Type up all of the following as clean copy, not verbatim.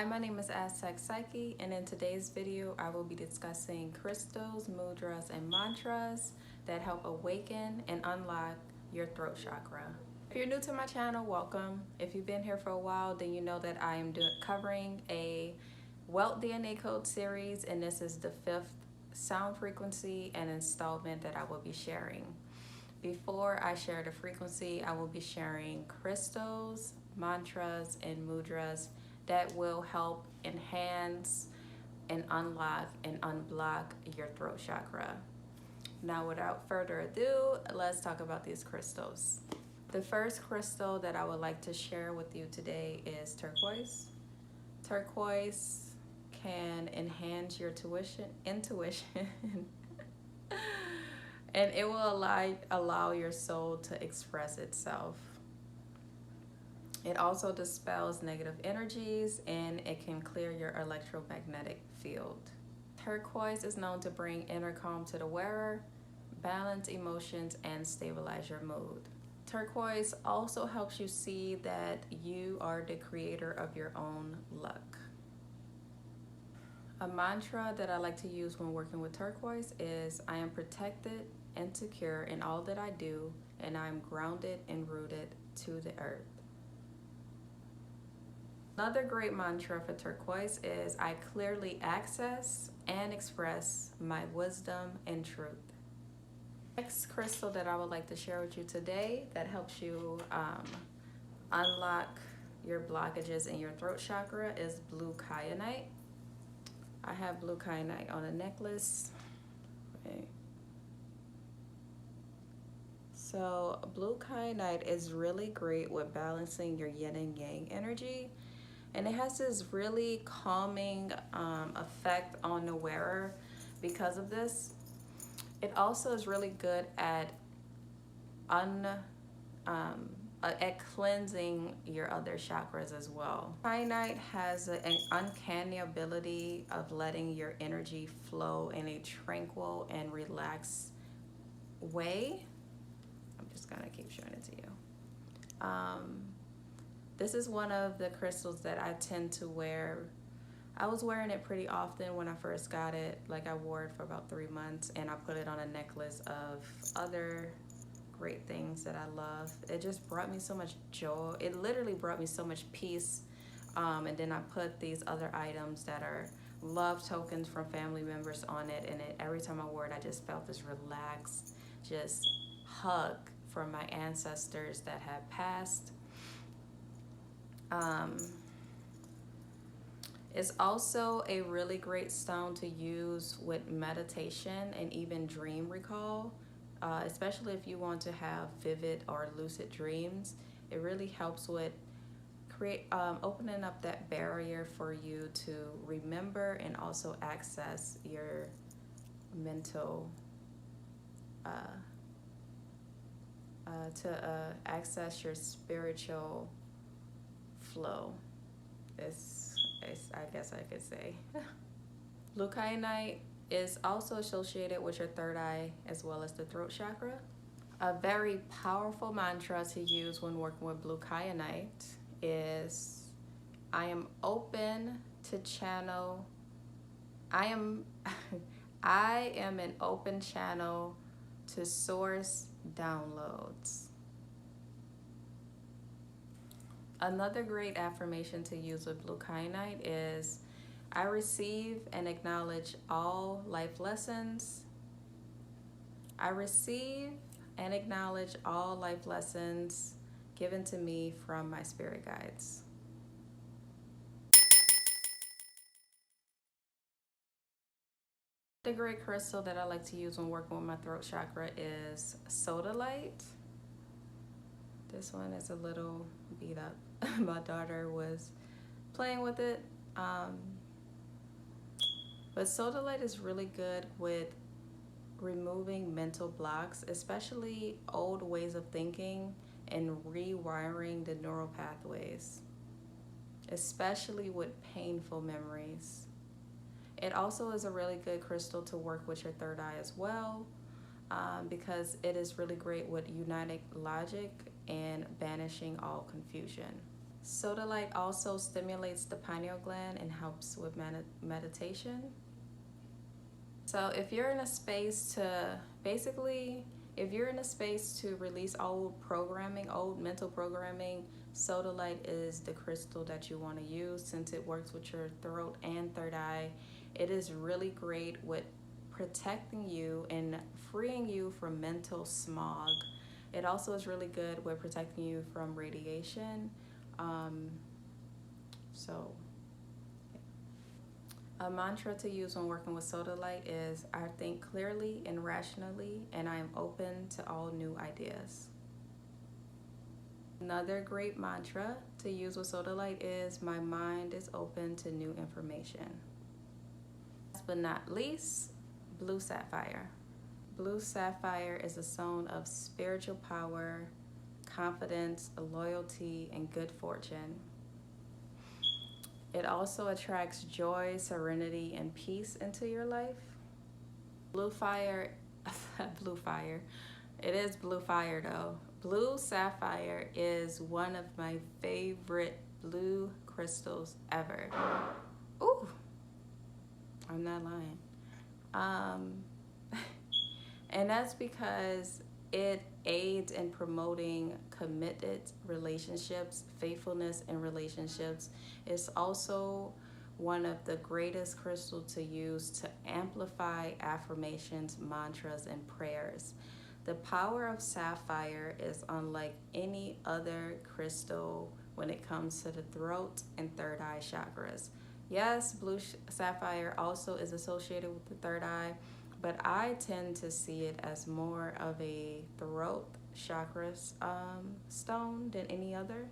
Hi, my name is Aztec Psyche, and in today's video, I will be discussing crystals, mudras, and mantras that help awaken and unlock your throat chakra. If you're new to my channel, welcome. If you've been here for a while, then you know that I am covering a Wealth DNA Code series, and this is the 5th sound frequency and installment that I will be sharing. Before I share the frequency, I will be sharing crystals, mantras, and mudras that will help enhance and unlock and unblock your throat chakra. Now, without further ado, let's talk about these crystals. The first crystal that I would like to share with you today is turquoise. Turquoise can enhance your intuition and it will allow your soul to express itself. It also dispels negative energies and it can clear your electromagnetic field. Turquoise is known to bring inner calm to the wearer, balance emotions, and stabilize your mood. Turquoise also helps you see that you are the creator of your own luck. A mantra that I like to use when working with turquoise is, I am protected and secure in all that I do, and I am grounded and rooted to the earth. Another great mantra for turquoise is, I clearly access and express my wisdom and truth. Next crystal that I would like to share with you today that helps you unlock your blockages in your throat chakra is blue kyanite. I have blue kyanite on a necklace. Okay. So blue kyanite is really great with balancing your yin and yang energy. And it has this really calming effect on the wearer because of this. It also is really good at cleansing your other chakras as well. Kyanite has an uncanny ability of letting your energy flow in a tranquil and relaxed way. I'm just gonna keep showing it to you. This is one of the crystals that I tend to wear. I was wearing it pretty often when I first got it. Like, I wore it for about 3 months, and I put it on a necklace of other great things that I love. It just brought me so much joy. It literally brought me so much peace. And then I put these other items that are love tokens from family members on it, and every time I wore it, I just felt this relaxed, just hug from my ancestors that have passed. It's also a really great stone to use with meditation and even dream recall, especially if you want to have vivid or lucid dreams. It really helps with opening up that barrier for you to remember and also access your mental, access your spiritual flow. I guess I could say. Blue kyanite is also associated with your third eye as well as the throat chakra. A very powerful mantra to use when working with blue kyanite is, I am open to channel. I am an open channel to source downloads. Another great affirmation to use with blue kyanite is, I receive and acknowledge all life lessons. I receive and acknowledge all life lessons given to me from my spirit guides. The great crystal that I like to use when working with my throat chakra is Sodalite. This one is a little beat up. My daughter was playing with it. But Sodalite is really good with removing mental blocks, especially old ways of thinking, and rewiring the neural pathways, especially with painful memories. It also is a really good crystal to work with your third eye as well, because it is really great with uniting logic and banishing all confusion. Sodalite also stimulates the pineal gland and helps with meditation. So if you're in a space to if you're in a space to release old programming, old mental programming, Sodalite is the crystal that you want to use since it works with your throat and third eye. It is really great with protecting you and freeing you from mental smog. It also is really good with protecting you from radiation. A mantra to use when working with Sodalite is, I think clearly and rationally, and I am open to all new ideas. Another great mantra to use with Sodalite is, my mind is open to new information. Last but not least, Blue Sapphire. Blue Sapphire is a stone of spiritual power, confidence, loyalty, and good fortune. It also attracts joy, serenity, and peace into your life. Blue fire, it is blue fire though. Blue sapphire is one of my favorite blue crystals ever. Ooh, I'm not lying. And that's because it aids in promoting committed relationships, faithfulness in relationships. It's also one of the greatest crystals to use to amplify affirmations, mantras, and prayers. The power of sapphire is unlike any other crystal when it comes to the throat and third eye chakras. Yes, blue sapphire also is associated with the third eye, but I tend to see it as more of a throat chakra stone than any other.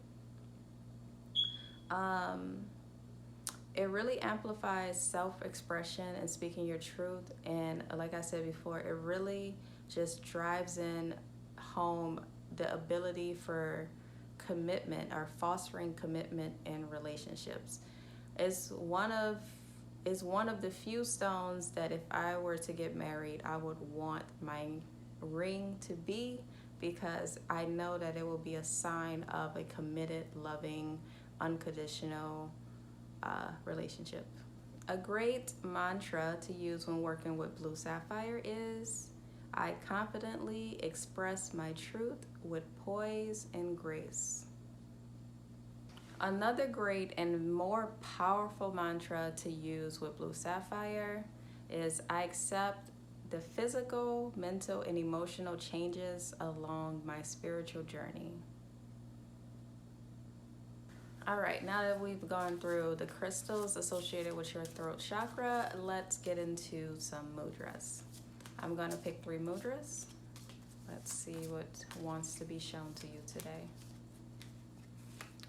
It really amplifies self-expression and speaking your truth. And like I said before, it really just drives in home the ability for commitment or fostering commitment in relationships. It's one of the few stones that if I were to get married, I would want my ring to be, because I know that it will be a sign of a committed, loving, unconditional relationship. A great mantra to use when working with blue sapphire is, I confidently express my truth with poise and grace. Another great and more powerful mantra to use with blue sapphire is, I accept the physical, mental, and emotional changes along my spiritual journey. All right, now that we've gone through the crystals associated with your throat chakra, let's get into some mudras. I'm going to pick 3 mudras. Let's see what wants to be shown to you today.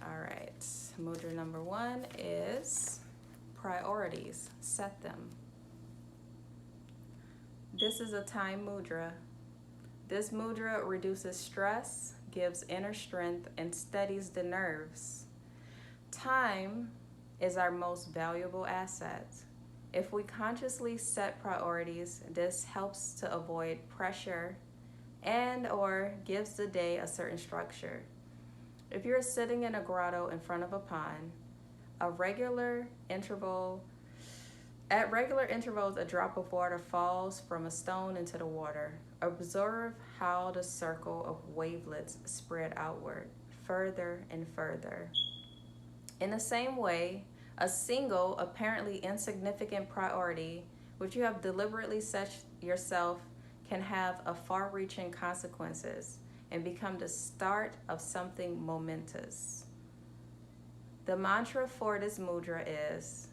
All right, mudra number 1 is priorities. Set them. This is a time mudra. This mudra reduces stress, gives inner strength, and steadies the nerves. Time is our most valuable asset. If we consciously set priorities, this helps to avoid pressure and or gives the day a certain structure. If you're sitting in a grotto in front of a pond, at regular intervals, a drop of water falls from a stone into the water. Observe how the circle of wavelets spread outward, further and further. In the same way, a single, apparently insignificant priority, which you have deliberately set yourself, can have a far-reaching consequences and become the start of something momentous. The mantra for this mudra is,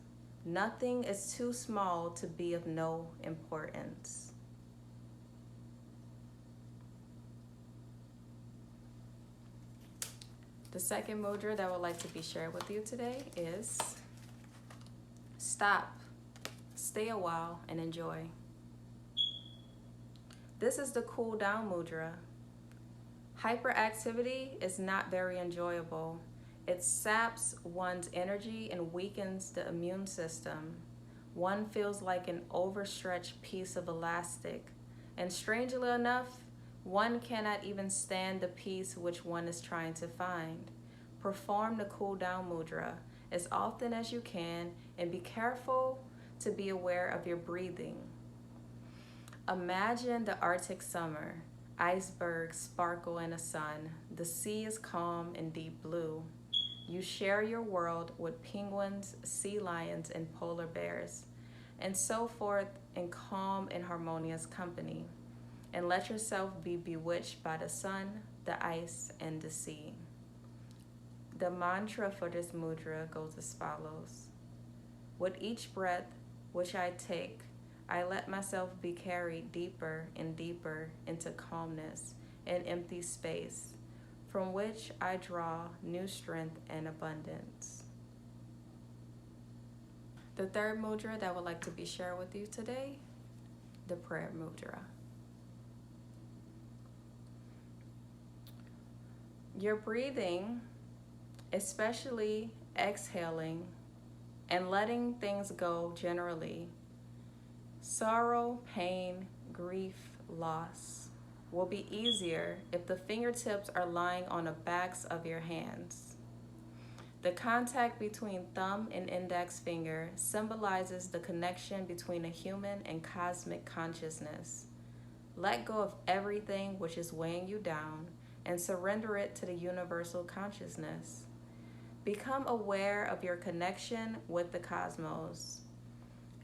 nothing is too small to be of no importance. The second mudra that I would like to be shared with you today is stop, stay a while, and enjoy. This is the cool down mudra. Hyperactivity is not very enjoyable. It saps one's energy and weakens the immune system. One feels like an overstretched piece of elastic. And strangely enough, one cannot even stand the peace which one is trying to find. Perform the cool down mudra as often as you can and be careful to be aware of your breathing. Imagine the Arctic summer. Icebergs sparkle in the sun. The sea is calm and deep blue. You share your world with penguins, sea lions, and polar bears, and so forth in calm and harmonious company. And let yourself be bewitched by the sun, the ice, and the sea. The mantra for this mudra goes as follows. With each breath which I take, I let myself be carried deeper and deeper into calmness and empty space, from which I draw new strength and abundance. The third mudra that I would like to be shared with you today, the prayer mudra. Your breathing, especially exhaling and letting things go generally, sorrow, pain, grief, loss, will be easier if the fingertips are lying on the backs of your hands. The contact between thumb and index finger symbolizes the connection between a human and cosmic consciousness. Let go of everything which is weighing you down and surrender it to the universal consciousness. Become aware of your connection with the cosmos.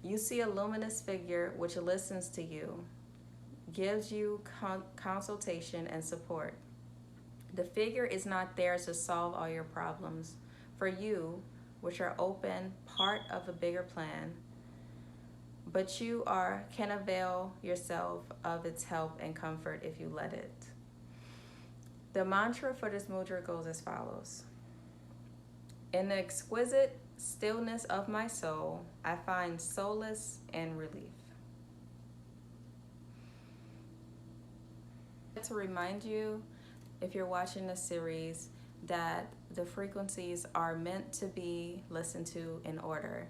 You see a luminous figure which listens to you, gives you consultation and support. The figure is not there to solve all your problems for you, which are open, part of a bigger plan, but you can avail yourself of its help and comfort if you let it. The mantra for this mudra goes as follows. In the exquisite stillness of my soul, I find solace and relief. To remind you, if you're watching the series, that the frequencies are meant to be listened to in order.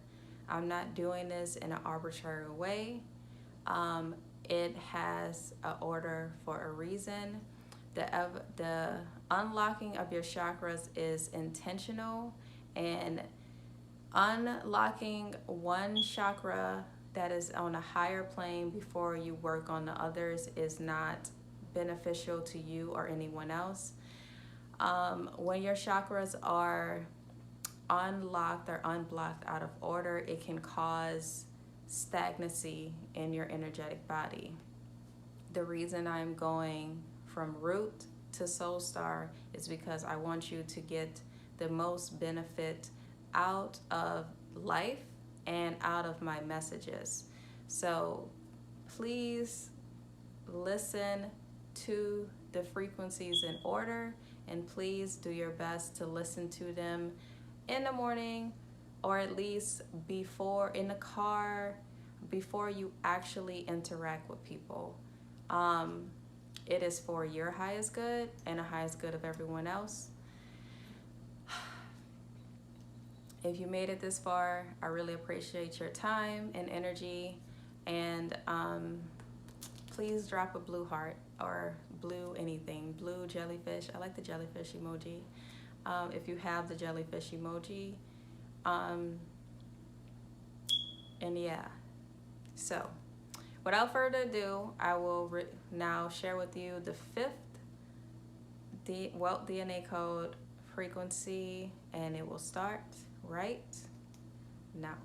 I'm not doing this in an arbitrary way. It has an order for a reason. The unlocking of your chakras is intentional, and unlocking one chakra that is on a higher plane before you work on the others is not beneficial to you or anyone else. When your chakras are unlocked or unblocked out of order, it can cause stagnancy in your energetic body. The reason I'm going from root to soul star is because I want you to get the most benefit out of life and out of my messages. So please listen to the frequencies in order, and please do your best to listen to them in the morning, or at least before in the car, before you actually interact with people. It is for your highest good and the highest good of everyone else. If you made it this far, I really appreciate your time and energy, and please drop a blue heart or blue anything, blue jellyfish. I like the jellyfish emoji. If you have the jellyfish emoji, and yeah, so without further ado, I will now share with you the fifth Wealth DNA code frequency, and it will start right now.